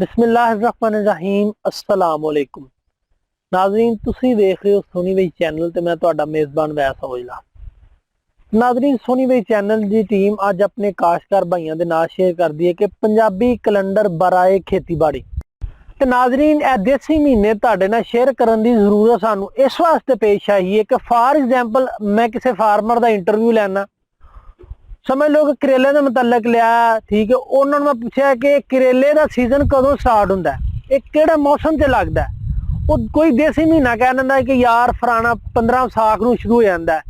बिस्मिल्लाहिर्रहमानिर्रहीम अस्सलाम वालेकुम नाज़रीन तुसी देख रहे हो सोनी वई चैनल ते मैं तुहाडा मेज़बान वैस औजला। नाज़रीन सोनी वई चैनल दी टीम अज अपने काश्तकार भाइयों के नाल शेयर करदी है कि पंजाबी कैलेंडर बराए खेतीबाड़ी ते नाज़रीन ए देसी महीने तुहाडे नाल शेयर करन दी जरूरत सानू इस वास्ते पेश आई है कि फॉर एग्जाम्पल मैं किसी फार्मर का इंटरव्यू लैना समझ लो कि करेले के मुतलक लिया ठीक है उन्होंने मैं पूछा कि करेले का सीजन कदों स्टार्ट होंदा है किहड़े मौसम से लगता है वो कोई देसी महीना कह दिंदा कि यार फलाना 15 विसाख नूं शुरू हो जाता है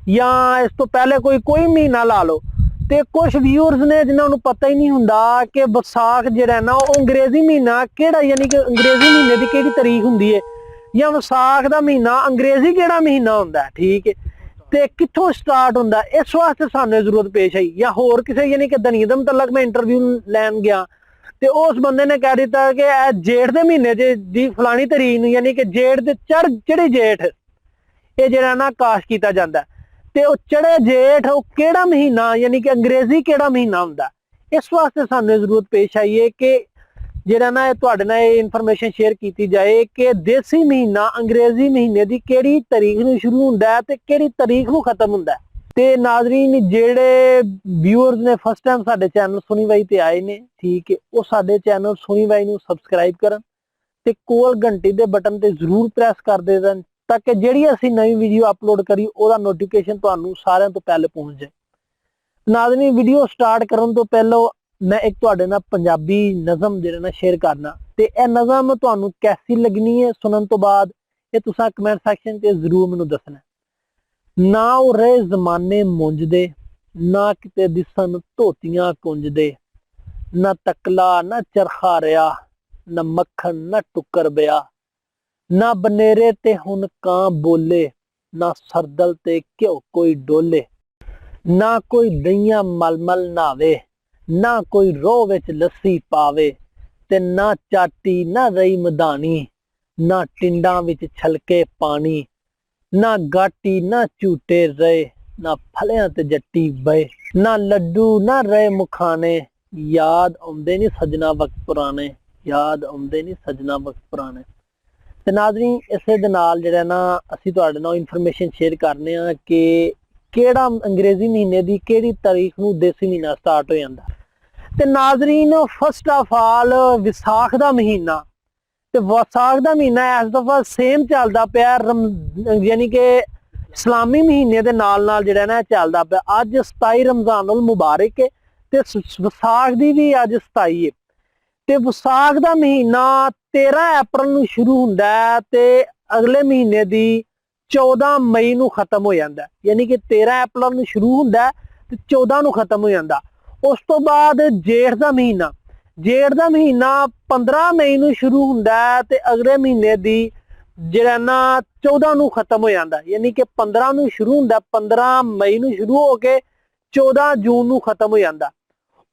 या इस तो पहले कोई महीना ला लो। तो कुछ व्यूअर्स ने जिन्होंने पता ही नहीं हुंदा कि विसाख जिहड़ा ना वो अंग्रेजी महीना किहड़ा यानी कि अंग्रेजी महीने की किहड़ी तारीख हुंदी है या विसाख का महीना अंग्रेजी किहड़ा महीना हुंदा है ठीक है ते कित्थों स्टार्ट होंदा इस वास्ते सानू जरूरत पेश आई। या होर किसी यानी कि दनीद मुतलक मैं इंटरव्यू लैन गया तो उस बंदे ने कह दिता कि जेठ के महीने दी फलानी तरीक यानी कि जेठ दे चढ़ी जेठ ये जरा ना काश किया जाता है तो चढ़े जेठ वो केड़ा महीना यानी कि अंग्रेजी केड़ा महीना हुंदा इस वास्ते सानू जरूरत पेश आई है कि जेड़ा ना तुहाडे नाल इनफॉर्मेशन शेयर की जाए कि देसी महीना अंग्रेजी महीने की केड़ी तारीख नूं शुरू हुंदा ते केड़ी तारीख नूं खत्म हुंदा ते नाज़रीन जेड़े व्यूअर्स ने फर्स्ट टाइम साडे चैनल सोनी वाई ते आए ने ठीक है वो साडे चैनल सोनी वाई नूं सबसक्राइब करन ते कोल घंटी दे बटन ते जरूर प्रेस कर दे देन ताकि जेड़ी असीं नवी वीडियो अपलोड करी ओदा नोटिफिकेशन तुहानूं सारिਆਂ ਤੋਂ पहले पहुंच जाए। नाज़रीन वीडियो स्टार्ट करन तो पहले मैं एक तुहाडे नाल पंजाबी नज़म जेहड़ा ना शेयर करना ते ए नज़म तुहानू कैसी लगनी है सुनन तो बाद ये तुसा कमेंट सैक्शन ते जरूर मैनू दसना। ना ओ रहे जमाने मुंजदे ना किते दिसन धोतियां कुंजदे ना तकला ना चरखा रिया ना मक्खन ना टुकर बिया ना बनेरे ते हुन कां बोले ना सरदल ते घ्यो कोई डोले ना कोई दइयां मलमल नावे ना कोई रोह विच लस्सी पावे ते ना चाटी ना रही मदानी ना टिंडा विच छलके पानी ना गाटी ना झूटे रहे ना फलियां ते जट्टी बहे ना लड्डू ना रहे मुखाने याद आउंदे नी सजना वक्त पुराने याद आउंदे नी सजना वक्त पुराने। ते नाज़रीन इसे दे नाल जिहड़ा ना असीं तुहाडे नाल इनफॉर्मेशन शेयर करने आ कि केड़ा अंग्रेजी महीने की केड़ी तारीख नूं देसी महीना स्टार्ट हो जाता। ते नाज़रीन फर्स्ट ऑफ ऑल विसाख का महीना ते विसाख का महीना इस दफा सेम चलता पाया यानी कि इस्लामी महीने के नाल नाल जिहड़ा ना चलता पाया। अज 27 रमजानुल मुबारक है ते विसाख की भी अज 27 है ते विसाख का महीना 13 अप्रैल नूं शुरू हुंदा है ते अगले महीने की 14 मई नूं खत्म हो जाता है यानी कि 13 अप्रैल नूं शुरू हुंदा ते 14 नूं खत्म हो जाता। उस तो बाद जेठ का महीना 15 मई नूं शुरू हुंदा ते अगले महीने की जिहड़ा ना 14 नूं खत्म हो जाता यानी कि 15 नूं शुरू हुंदा 15 मई नूं शुरू होके 14 जून नूं खत्म हो जाता।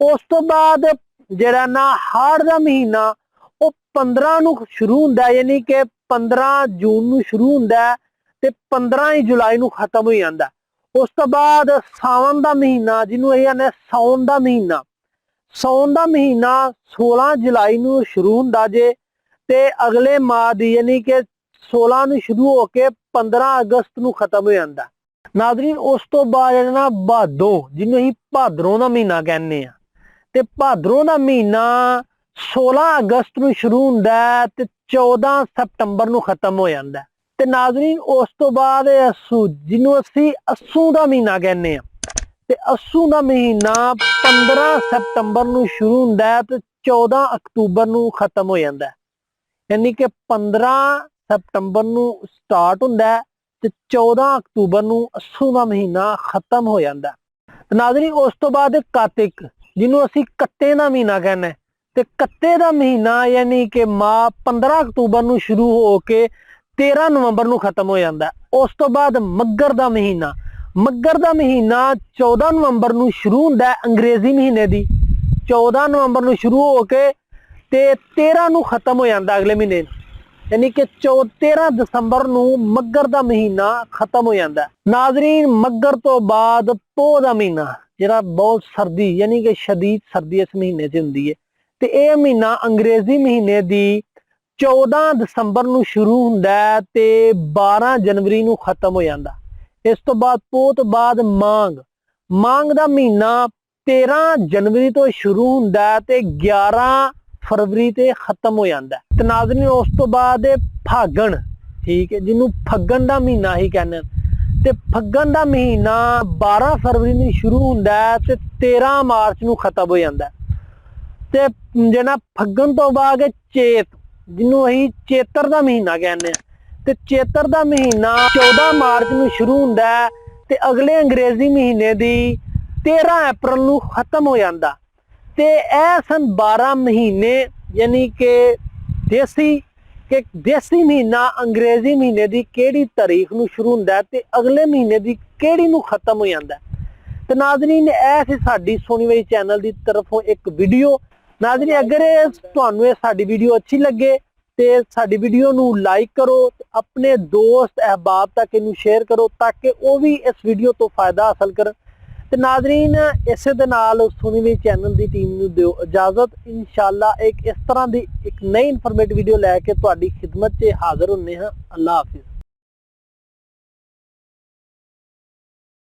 उस तो बाद जिहड़ा ना हाड़ का महीना वो 15 नूं शुरू हुंदा यानी कि 15 जून नूं शुरू हुंदा ते 15 ही जुलाई नूं खत्म हो जाता। उस तो बाद सावन का महीना जिन्हों यह आने साउन का महीना 16 जुलाई नूं शुरू हुंदा जे ते अगले माह दी यानी कि 16 नूं शुरू होके 15 अगस्त नूं खत्म हो जाता। नाज़रीन उस तो बाद ना भादों जिन्हों ही भादरों का महीना कहने आ ते भादरों का महीना 16 अगस्त नूं शुरू हुंदा ते 14 सितंबर नूं खत्म हो जाता। ते नाज़रीन उस तो बाद अस्सू जिन्हों असी अस्सू का महीना कहने ते अस्सू का महीना 15 सितंबर नूं शुरू हुंदा ते 14 अक्तूबर नूं खत्म हो जाता यानी कि 15 सितंबर नूं स्टार्ट हुंदा ते 14 अक्तूबर नूं अस्सू का महीना खत्म हो जाता। नाज़रीन उस तो बाद कातिक जिन्हों असी कत्ते का महीना कहने ते कत्ते का महीना यानी कि माह 15 अक्तूबर नूं शुरू होके 13 नवंबर नूं खत्म हो जाता। उस तो बाद मग्गर का महीना 14 नवंबर नूं शुरू हुंदा अंग्रेजी महीने की 14 नवंबर नूं शुरू होके ते 13 नूं खत्म हो जाता अगले महीने यानी कि 13 दिसंबर नूं मग्गर का महीना खत्म हो जाता। नाज़रीन मग्गर तो बाद पोह का महीना जिहड़ा बहुत सर्दी यानी कि शदीद सर्दी इस महीने च हुंदी है ਤੇ ਇਹ ਮਹੀਨਾ ਅੰਗਰੇਜ਼ੀ ਮਹੀਨੇ ਦੀ 14 ਦਸੰਬਰ ਨੂੰ ਸ਼ੁਰੂ ਹੁੰਦਾ ਹੈ ਤੇ 12 ਜਨਵਰੀ ਨੂੰ ਖਤਮ ਹੋ ਜਾਂਦਾ। ਇਸ ਤੋਂ ਬਾਅਦ ਪੋਹ ਤੋਂ ਬਾਅਦ ਮਾਘ ਦਾ ਮਹੀਨਾ 13 ਜਨਵਰੀ ਤੋਂ ਸ਼ੁਰੂ ਹੁੰਦਾ ਹੈ ਤੇ 11 ਫਰਵਰੀ ਤੇ ਖਤਮ ਹੋ ਜਾਂਦਾ ਤੇ ਨਾਜ਼ਰੀਨ ਉਸ ਤੋਂ ਬਾਅਦ ਫਾਗਣ, ਠੀਕ ਹੈ, ਜਿਹਨੂੰ ਫੱਗਣ ਦਾ ਮਹੀਨਾ ਹੀ ਕਹਿੰਦੇ ਨੇ। ਤੇ ਫੱਗਣ ਦਾ ਮਹੀਨਾ 12 ਫਰਵਰੀ ਨੂੰ ਸ਼ੁਰੂ ਹੁੰਦਾ ਹੈ ਤੇ 13 ਮਾਰਚ ਨੂੰ ਖਤਮ ਹੋ ਜਾਂਦਾ ਤੇ ਜਿਹੜਾ ਫੱਗਣ ਤੋਂ ਬਾਅਦ ਚੇਤ, ਜਿਹਨੂੰ ਅਸੀਂ ਚੇਤਰ ਦਾ ਮਹੀਨਾ ਕਹਿੰਦੇ ਆ, ਤੇ ਚੇਤਰ ਦਾ ਮਹੀਨਾ 14 ਮਾਰਚ ਨੂੰ ਸ਼ੁਰੂ ਹੁੰਦਾ ਹੈ ਤੇ ਅਗਲੇ ਅੰਗਰੇਜ਼ੀ ਮਹੀਨੇ ਦੀ 13 ਅਪ੍ਰੈਲ ਨੂੰ ਖਤਮ ਹੋ ਜਾਂਦਾ। ਤੇ ਇਹ ਸਨ 12 ਮਹੀਨੇ, ਯਾਨੀ ਕਿ ਦੇਸੀ ਮਹੀਨਾ ਅੰਗਰੇਜ਼ੀ ਮਹੀਨੇ ਦੀ ਕਿਹੜੀ ਤਾਰੀਖ ਨੂੰ ਸ਼ੁਰੂ ਹੁੰਦਾ ਤੇ ਅਗਲੇ ਮਹੀਨੇ ਦੀ ਕਿਹੜੀ ਨੂੰ ਖਤਮ ਹੋ ਜਾਂਦਾ। ਤੇ ਨਾਜ਼ਰੀਨ ਇਹ ਸੀ ਸਾਡੀ ਸੋਨੀ ਵਈ ਚੈਨਲ ਦੀ ਤਰਫੋਂ ਇੱਕ ਵੀਡੀਓ। ਨਾਜ਼ਰੀਨ ਅਗਰ ਤੁਹਾਨੂੰ ਇਹ ਸਾਡੀ ਵੀਡੀਓ ਅੱਛੀ ਲੱਗੇ ਤੇ ਸਾਡੀ ਵੀਡੀਓ ਨੂੰ ਲਾਈਕ ਕਰੋ ਤੇ ਆਪਣੇ ਦੋਸਤ ਅਹਿਬਾਬ ਤੱਕ ਇਹਨੂੰ ਸ਼ੇਅਰ ਕਰੋ ਤਾਂ ਕਿ ਉਹ ਵੀ ਇਸ ਵੀਡੀਓ ਤੋਂ ਫਾਇਦਾ ਹਾਸਲ ਕਰਨ। ਤੇ ਨਾਜ਼ਰੀਨ ਇਸੇ ਦੇ ਨਾਲ ਸੋਨੀ ਵਈ ਚੈਨਲ ਦੀ ਟੀਮ ਨੂੰ ਦਿਓ ਇਜਾਜ਼ਤ। ਇਨਸ਼ਾਅੱਲਾ ਇੱਕ ਇਸ ਤਰ੍ਹਾਂ ਦੀ ਇੱਕ ਨਈ ਇਨਫੋਰਮੇਟਿਵ ਵੀਡੀਓ ਲੈ ਕੇ ਤੁਹਾਡੀ ਖਿਦਮਤ 'ਚ ਹਾਜ਼ਰ ਹੁੰਨੇ ਹਾਂ। ਅੱਲਾ ਹਾਫਿਜ਼।